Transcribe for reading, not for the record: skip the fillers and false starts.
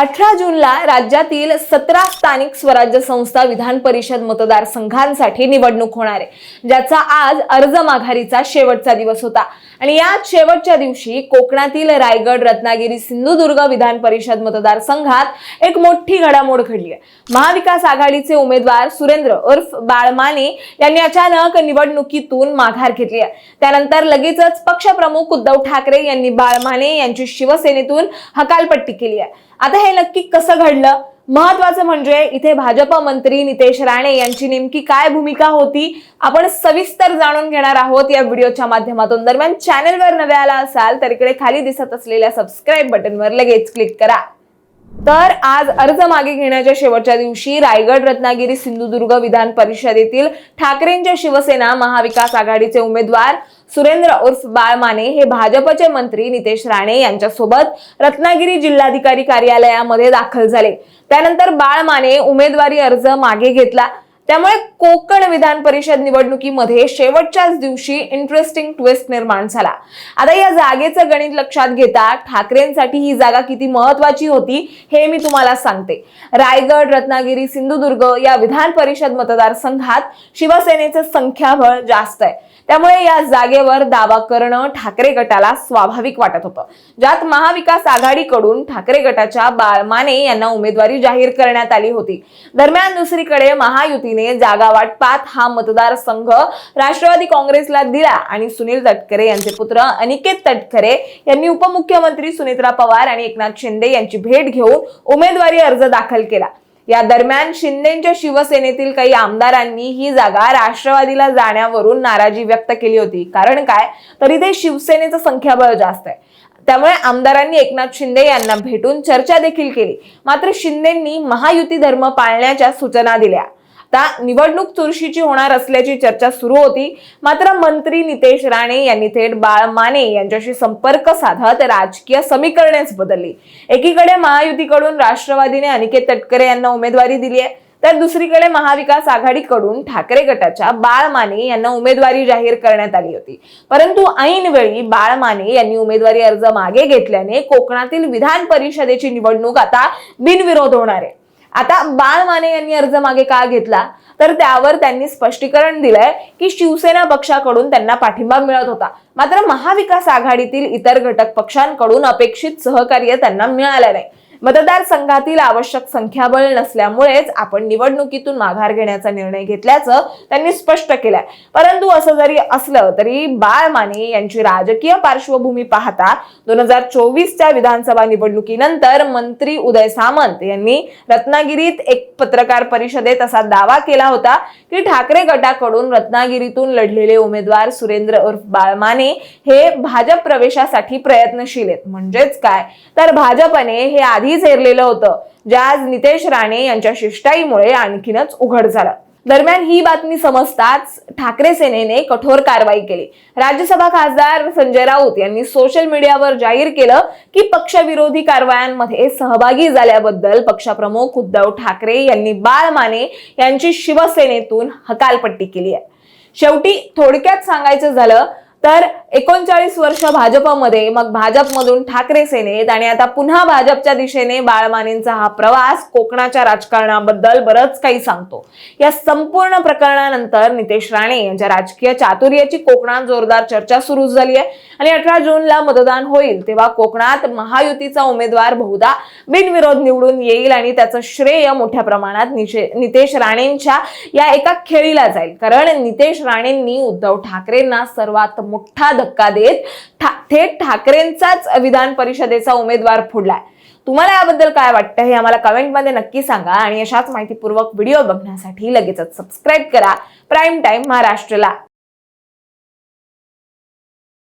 18 जूनला राज्यातील 17 स्थानिक स्वराज्य संस्था विधान परिषद मतदारसंघांसाठी निवडणूक होणार आहे, ज्याचा आज अर्ज माघारीचा शेवटचा दिवस होता। आणि या शेवटच्या दिवशी कोकणातील रायगड, रत्नागिरी, सिंधुदुर्ग विधान परिषद मतदारसंघात एक मोठी घडामोड घडली आहे। महाविकास आघाडीचे उमेदवार सुरेंद्र उर्फ बाळ माने यांनी अचानक निवडणुकीतून माघार घेतली आहे। त्यानंतर लगेचच पक्षप्रमुख उद्धव ठाकरे यांनी बाळ माने यांची शिवसेनेतून हकालपट्टी केली आहे। आता हे नक्की कसं घडलं? महत्वाचं म्हणजे इथे भाजप मंत्री नितेश राणे यांची नेमकी काय भूमिका होती, आपण सविस्तर जाणून घेणार आहोत या व्हिडिओच्या माध्यमातून। दरम्यान चॅनलवर नवे आला असाल तर इकडे खाली दिसत असलेल्या सबस्क्राइब बटनवर लगेच क्लिक करा। तर आज अर्ज मागे घेण्याच्या शेवटच्या दिवशी रायगड, रत्नागिरी, सिंधुदुर्ग विधान परिषदेतील ठाकरेंच्या शिवसेना महाविकास आघाडीचे उमेदवार सुरेंद्र उर्फ बाळ माने हे भाजपचे मंत्री नितेश राणे यांच्यासोबत रत्नागिरी जिल्हाधिकारी कार्यालयामध्ये दाखल झाले। त्यानंतर बाळ माने उमेदवारी अर्ज मागे घेतला। त्यामुळे कोकण विधान परिषद निवडणुकीमध्ये शेवटच्याच दिवशी इंटरेस्टिंग ट्विस्ट निर्माण झाला। आता या जागेचं गणित लक्षात घेता ठाकरेंसाठी ही जागा किती महत्वाची होती हे मी तुम्हाला सांगते। रायगड, रत्नागिरी, सिंधुदुर्ग या विधान परिषद मतदारसंघात शिवसेनेचं संख्याबळ जास्त आहे, त्यामुळे या जागेवर दावा करणं ठाकरे गटाला स्वाभाविक वाटत होतं, ज्यात महाविकास आघाडीकडून ठाकरे गटाच्या बाळ माने यांना उमेदवारी जाहीर करण्यात आली होती। दरम्यान दुसरीकडे महायुतीने जागा वाटपात हा मतदारसंघ राष्ट्रवादी काँग्रेसला दिला आणि सुनील तटकरे यांचे पुत्र अनिकेत तटकरे यांनी उपमुख्यमंत्री सुनेत्रा पवार आणि एकनाथ शिंदे यांची भेट घेऊन उमेदवारी अर्ज दाखल केला। या दरम्यान शिंदेच्या शिवसेनेतील काही आमदारांनी ही जागा राष्ट्रवादीला जाण्यावरून नाराजी व्यक्त केली होती। कारण काय तर इथे शिवसेनेचं संख्याबळ जास्त आहे, त्यामुळे आमदारांनी एकनाथ शिंदे यांना भेटून चर्चा देखील केली। मात्र शिंदेंनी महायुती धर्म पाळण्याच्या सूचना दिल्या। आता निवडणूक चुरशीची होणार असल्याची चर्चा सुरू होती, मात्र मंत्री नितेश राणे यांनी थेट बाळ माने यांच्याशी संपर्क साधत राजकीय समीकरणेच बदलली। एकीकडे महायुतीकडून राष्ट्रवादीने अनिकेत तटकरे यांना उमेदवारी दिली आहे, तर दुसरीकडे महाविकास आघाडीकडून ठाकरे गटाच्या बाळ माने यांना उमेदवारी जाहीर करण्यात आली होती। परंतु ऐनवेळी बाळ माने यांनी उमेदवारी अर्ज मागे घेतल्याने कोकणातील विधान परिषदेची निवडणूक आता बिनविरोध होणार आहे। आता बाळ माने यांनी अर्ज मागे का घेतला तर त्यावर त्यांनी स्पष्टीकरण दिलंय की शिवसेना पक्षाकडून त्यांना पाठिंबा मिळत होता, मात्र महाविकास आघाडीतील इतर घटक पक्षांकडून अपेक्षित सहकार्य त्यांना मिळालं नाही। मतदारसंघातील आवश्यक संख्याबळ नसल्यामुळेच आपण निवडणुकीतून माघार घेण्याचा निर्णय घेतल्याचं त्यांनी स्पष्ट केलंय। परंतु असं जरी असलं तरी बाळ माने यांची राजकीय पार्श्वभूमी पाहता 2024च्या विधानसभा निवडणुकीनंतर मंत्री उदय सामंत यांनी रत्नागिरीत एक पत्रकार परिषदेत असा दावा केला होता की ठाकरे गटाकडून रत्नागिरीतून लढलेले उमेदवार सुरेंद्र उर्फ बाळ माने हे भाजप प्रवेशासाठी प्रयत्नशील आहेत। म्हणजेच काय तर भाजपने हे आधी हेरलेलं होतं, जे आज नितेश राणे यांच्या शिष्टाईमुळे आणखीनच उघड झालं। दरम्यान ही बातमी समजताच ठाकरे सेनेने कठोर कारवाई केली। राज्यसभा खासदार संजय राऊत यांनी सोशल मीडियावर जाहीर केलं की पक्षविरोधी कारवायांमध्ये सहभागी झाल्याबद्दल पक्षप्रमुख उद्धव ठाकरे यांनी बाळ माने यांची शिवसेनेतून हकालपट्टी केली आहे। शेवटी थोडक्यात सांगायचं झालं तर 39 वर्ष भाजपमध्ये, मग भाजपमधून ठाकरे सेनेत आणि आता पुन्हा भाजपच्या दिशेने बाळ मानेंचा हा प्रवास कोकणाच्या राजकारणाबद्दल बरंच काही सांगतो। या संपूर्ण प्रकरणानंतर नितेश राणे यांच्या राजकीय चातुर्याची कोकणात जोरदार चर्चा सुरू झाली आहे आणि 18 जूनला मतदान होईल तेव्हा कोकणात महायुतीचा उमेदवार बहुधा बिनविरोध निवडून येईल आणि त्याचं श्रेय मोठ्या प्रमाणात नितेश राणेंच्या या एका खेळीला जाईल। कारण नितेश राणेंनी उद्धव ठाकरेंना सर्वात मोठा धक्का देत थेट ठाकरेंचाच विधान परिषदेचा उमेदवार फोडलाय। तुम्हाला याबद्दल काय वाटतं हे आम्हाला कमेंटमध्ये नक्की सांगा आणि अशाच माहितीपूर्वक व्हिडिओ बघण्यासाठी लगेचच सबस्क्राइब करा प्राईम टाइम महाराष्ट्रला।